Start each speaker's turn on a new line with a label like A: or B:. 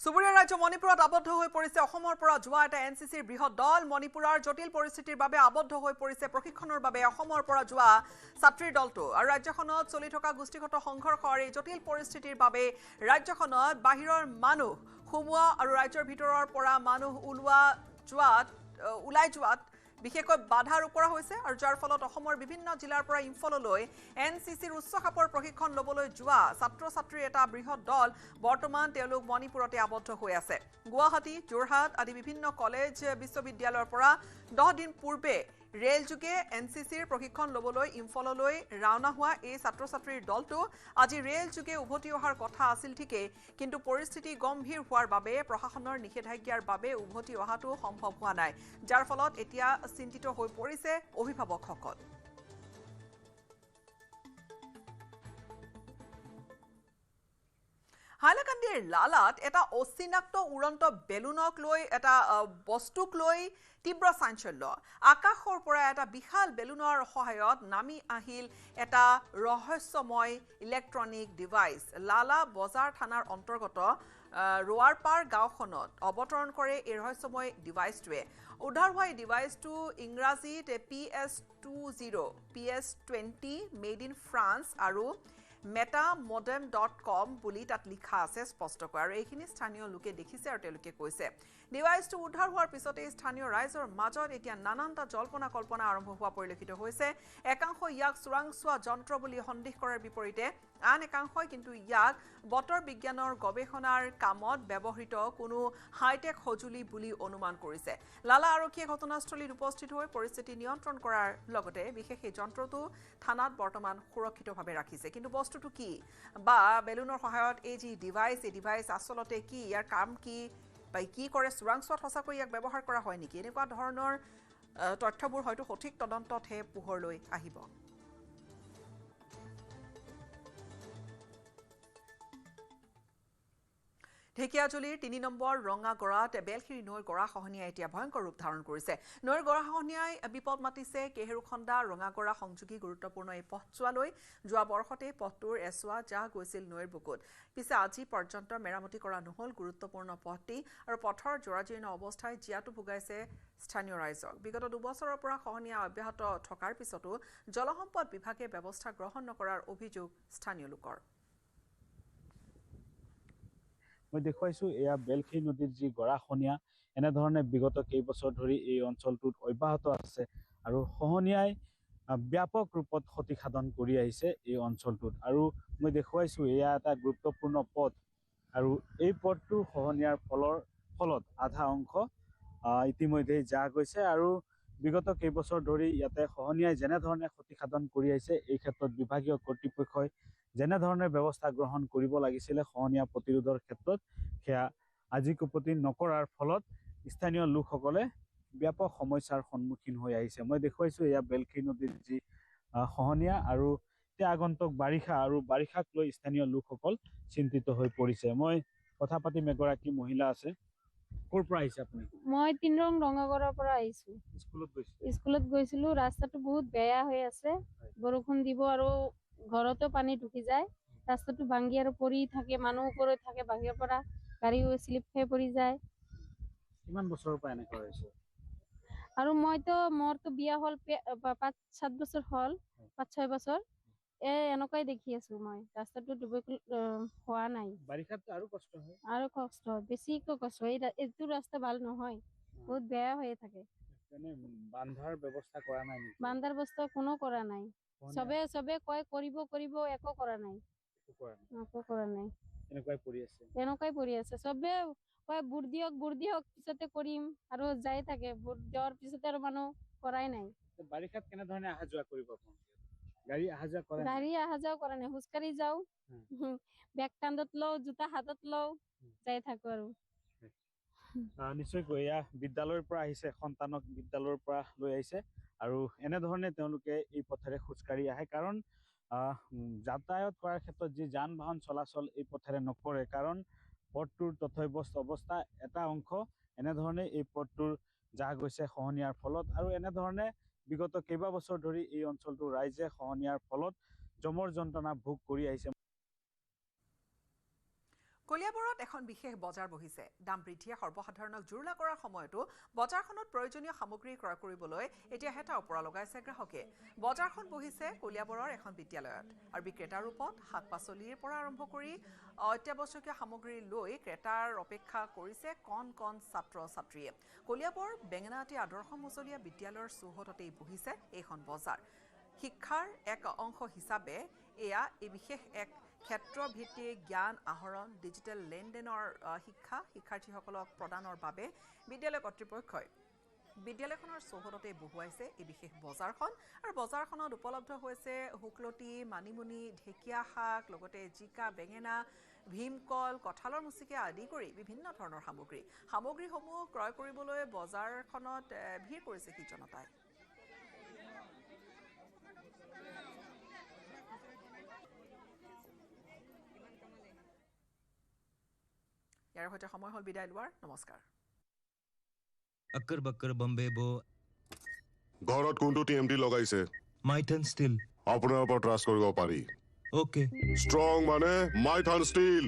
A: চুবুৰীয়া ৰাজ্য মণিপুৰত আবদ্ধ হৈ পৰিছে অসমৰ পৰা যোৱা এটা এনচিচিৰ বৃহৎ দল মণিপুৰৰ জটিল পৰিস্থিতিৰ বাবে আবদ্ধ হৈ পৰিছে প্ৰশিক্ষণৰ বাবে অসমৰ পৰা যোৱা ছাত্ৰীৰ দলটো আৰু ৰাজ্যখনত চলি থকা গোষ্ঠীগত সংঘৰ্ষৰ এই জটিল পৰিস্থিতিৰ বাবে ৰাজ্যখনত বাহিৰৰ মানুহ সোমোৱা আৰু ৰাজ্যৰ ভিতৰৰ পৰা মানুহ ওলাই যোৱাত বিশেষকৈ বাধা আৰোপ কৰা হৈছে আৰু যাৰ ফলত অসমৰ বিভিন্ন জিলাৰ পৰা ইম্ফললৈ এনচিচিৰ উচ্চ খাপৰ প্ৰশিক্ষণ ল'বলৈ যোৱা ছাত্ৰ-ছাত্ৰীৰ এটা বৃহৎ দল বৰ্তমান তেওঁলোক মণিপুৰতে আবদ্ধ হৈ আছে গুৱাহাটী যোৰহাট আদি বিভিন্ন কলেজ বিশ্ববিদ্যালয়ৰ পৰা 10 দিন পূৰ্বে ৰেল যোগে এনচিচিৰ প্ৰশিক্ষণ ল'বলৈ ইম্ফললৈ ৰাওনা হোৱা এই ছাত্ৰ-ছাত্ৰীৰ দলটো আজি ৰেল যোগে উভতি অহাৰ কথা আছিল ঠিকেই কিন্তু পৰিস্থিতি গম্ভীৰ হোৱাৰ বাবে প্ৰশাসনৰ নিষেধাজ্ঞাৰ বাবে উভতি অহাটো সম্ভৱ হোৱা নাই যাৰ ফলত এতিয়া চিন্তিত হৈ পৰিছে অভিভাৱকসকল হাইলাকান্দিৰ লালাত এটা অচিনাক্ত উড়ন্ত বেলুনক লৈ এটা বস্তুক লৈ তীব্ৰ চাঞ্চল্য আকাশৰ পৰা এটা বিশাল বেলুনৰ সহায়ত নামি আহিল এটা ৰহস্যময় ইলেক্ট্ৰনিক ডিভাইচ লালা বজাৰ থানাৰ অন্তৰ্গত ৰোৱাৰপাৰ গাঁওখনত অৱতৰণ কৰে এই ৰহস্যময় ডিভাইচটোৱে উদ্ধাৰ হোৱা এই ডিভাইচটো ইংৰাজীত PS20 মেড ইন ফ্ৰান্স আৰু metamodem.com বুলি তাত লিখা আছে স্পষ্টকৈ আৰু এইখিনি স্থানীয় লোকে দেখিছে আৰু তেওঁলোকে কৈছে ডিভাইচটো উদ্ধাৰ হোৱাৰ পিছতে স্থানীয় ৰাইজৰ মাজত এতিয়া নানানটা জল্পনা কল্পনা আৰম্ভ হোৱা পৰিলক্ষিত হৈছে একাংশ ইয়াক চোৰাংচোৱা যন্ত্ৰ বুলি সন্দেহ কৰাৰ বিপৰীতে আন একাংশই কিন্তু ইয়াক বতৰ বিজ্ঞানৰ গৱেষণাৰ কামত ব্যৱহৃত কোনো হাইটেক সঁজুলি বুলি অনুমান কৰিছে লালা আৰক্ষীয়ে ঘটনাস্থলীত উপস্থিত হৈ পৰিস্থিতি নিয়ন্ত্ৰণ কৰাৰ লগতে বিশেষ এই যন্ত্ৰটো থানাত বৰ্তমান সুৰক্ষিতভাৱে ৰাখিছে কিন্তু বস্তুটো কি বা বেলুনৰ সহায়ত এই যি ডিভাইচ আচলতে কি ইয়াৰ কাম কি বা কি কৰে চোৰাংচোৱাত সঁচাকৈ ইয়াক ব্যৱহাৰ কৰা হয় নেকি এনেকুৱা ধৰণৰ তথ্যবোৰ হয়তো সঠিক তদন্ততহে পোহৰলৈ আহিব ঢেকিয়াজুলিৰ ৩ নম্বৰ ৰঙাগড়াত বেলখিৰি নৈৰ গৰাখহনীয়াই এতিয়া ভয়ংকৰ ৰূপ ধাৰণ কৰিছে নৈৰ গৰাখহনীয়াই বিপদ মাতিছে কেহেৰুখণ্ডা ৰঙাগড়া সংযোগী গুৰুত্বপূৰ্ণ এই পথছোৱালৈ যোৱা বৰ্ষতে পথটোৰ এছোৱা যা গৈছিল নৈৰ বুকুত পিছে আজি পৰ্যন্ত মেৰামতি কৰা নহল গুৰুত্বপূৰ্ণ পথটি আৰু পথৰ জৰাজীৰ্ণ অৱস্থাই জিয়াটো ভুগাইছে স্থানীয় ৰাইজক বিগত 2 বছৰৰ পৰা খহনীয়া অব্যাহত থকাৰ পিছতো জলসম্পদ বিভাগে ব্যৱস্থা গ্ৰহণ নকৰাৰ অভিযোগ স্থানীয় লোকৰ
B: মই দেখুৱাইছো এয়া বেলখিৰি নদীৰ যি গৰাখহনীয়া এনেধৰণে বিগত কেইবছৰ ধৰি এই অঞ্চলটোত অব্যাহত আছে আৰু খহনীয়াই ব্যাপক ৰূপত ক্ষতি সাধন কৰি আহিছে এই অঞ্চলটোত আৰু মই দেখুৱাইছো এয়া এটা গুৰুত্বপূৰ্ণ পথ আৰু এই পথটো খহনীয়াৰ ফলত আধা অংশ ইতিমধ্যে যা গৈছে আৰু বিগত কেইবছৰ ধৰি ইয়াতে খহনীয়াই যেনেধৰণে ক্ষতি সাধন কৰি আহিছে এই ক্ষেত্ৰত বিভাগীয় কৰ্তৃপক্ষই যেনেধৰণে ব্যৱস্থা গ্ৰহণ কৰিব লাগিছিলে খহনীয়া প্ৰতিৰোধৰ ক্ষেত্ৰত সেয়া আজি কুপতি নকৰাৰ ফলত স্থানীয় লোকসকলে ব্যাপক সমস্যাৰ সন্মুখীন হৈ আহিছে মই দেখুৱাইছো এয়া বেলখিৰি নদীৰ যি খহনীয়া আৰু এতিয়া আগন্তুক বাৰিষা আৰু বাৰিষাক লৈ স্থানীয় লোকসকল চিন্তিত হৈ পৰিছে মই কথা পাতিম এগৰাকী মহিলা আছে ক'ৰ পৰা আহিছে আপুনি
C: মই 3 ৰং ৰঙাগড়ৰ পৰা আহিছো স্কুলত গৈছিলো ৰাস্তাটো বহুত বেয়া হৈ আছে বৰষুণ দিব আৰু ঘৰতো পানী ঢুকি যায় ৰাস্তাটো ভাঙি আৰু পৰি থাকে মানুহ ওপৰত থাকে বাহিৰৰ পৰা গাড়ীও স্লিপ হৈ পৰি যায়
B: কিমান বছৰৰ পৰা এনেকৈ হৈছে
C: আৰু মোৰতো বিয়া হল 5-7 বছৰ হল 5-6 বছৰ এনেকুৱাই দেখি আছো মই ৰাস্তাটো ডুবি হোৱা নাই
B: বাৰিষাত আৰু কষ্ট হয়
C: বেছিকৈ কষ্ট হয় এইটো ৰাস্তা ভাল নহয় বহুত বেয়া হৈ থাকে
B: বান্ধাৰ ব্যৱস্থা কৰা নাই
C: বান্ধাৰ ব্যৱস্থা কোনো কৰা নাই সবে কয় কৰিব একো কৰা নাই এনেকুৱাই পৰি আছে সবে কয় বুট দিয়ক পিছতে কৰিম আৰু যাই থাকে বুট দিয়াৰ পিছতে আৰু মানুহ কৰাই নাই
B: বাৰিষাত কেনে ধৰণে অহা যোৱা কৰিব গাড়ী অহা
C: যোৱা কৰা নাই খোজকাঢ়ি যাও বেগ কান্ধত লওঁ জোতা হাতত লওঁ যাই থাকো আৰু
B: নিশ্চয়কৈ এয়া বিদ্যালয়ৰ পৰা আহিছে সন্তানক বিদ্যালয়ৰ পৰা লৈ আহিছে আৰু এনেধৰণে তেওঁলোকে এই পথেৰে খোজকাঢ়ি আহে কাৰণ যাতায়াত কৰাৰ ক্ষেত্ৰত যি যান বাহন চলাচল এই পথেৰে নকৰে কাৰণ পথটোৰ তথ্যবস্ত অৱস্থা এটা অংশ এনেধৰণে এই পথটোৰ যা গৈছে খহনীয়াৰ ফলত আৰু এনেধৰণে বিগত কেইবা বছৰ ধৰি এই অঞ্চলটোৰ ৰাইজে খহনীয়াৰ ফলত জমৰ যন্ত্ৰণা ভোগ কৰি আহিছে
A: কলিয়াবৰত এখন বিশেষ বজাৰ বহিছে। দাম বৃদ্ধিয়ে সৰ্বসাধাৰণক জুৰুলা কৰাৰ সময়তো বজাৰখনত প্ৰয়োজনীয় সামগ্ৰী ক্ৰয় কৰিবলৈ এতিয়া হেতা ওপৰা লগাইছে গ্ৰাহকে। বজাৰখন বহিছে কলিয়াবৰৰ এখন বিদ্যালয়ত আৰু বিক্ৰেতাৰ ৰূপত শাক-পাচলিৰ পৰা আৰম্ভ কৰি অত্যাৱশ্যকীয় সামগ্ৰী লৈ ক্ৰেতাৰ অপেক্ষা কৰিছে কণ কণ ছাত্ৰ-ছাত্ৰীয়ে। কলিয়াবৰ বেঙেনাআটী আদৰ্শ মজলীয়া বিদ্যালয়ৰ চৌহদতেই বহিছে এইখন বজাৰ। শিক্ষাৰ এক অংশ হিচাপে এয়া এই বিশেষ এক ক্ষেত্ৰভিত্তিক জ্ঞান আহৰণ ডিজিটেল লেনদেনৰ শিক্ষা শিক্ষাৰ্থীসকলক প্ৰদানৰ বাবে বিদ্যালয় কৰ্তৃপক্ষই বিদ্যালয়খনৰ চৌহদতে বহুৱাইছে এই বিশেষ বজাৰখন আৰু বজাৰখনত উপলব্ধ হৈছে শুকলতি, মানিমুনি, ঢেকীয়া শাক, লগতে জিকা, বেঙেনা, ভীমকল, কঁঠালৰ মুচিকে আদি কৰি বিভিন্ন ধৰণৰ সামগ্ৰীসমূহ ক্ৰয় কৰিবলৈ বজাৰখনত ভিৰ কৰিছে জনতাই। ইয়াৰ সৈতে সময় হ'ল বিদায় লোৱাৰ। নমস্কাৰ।
D: अक्कर बक्कर बम्बे बो
E: ঘৰত কোনটো টিএমটি লগাইছে
D: माइथन स्टील
E: আপোনাৰ ওপৰত ট্ৰাষ্ট কৰিব পাৰি
D: ओके
E: ষ্ট্ৰং মানে মাইথান ষ্টীল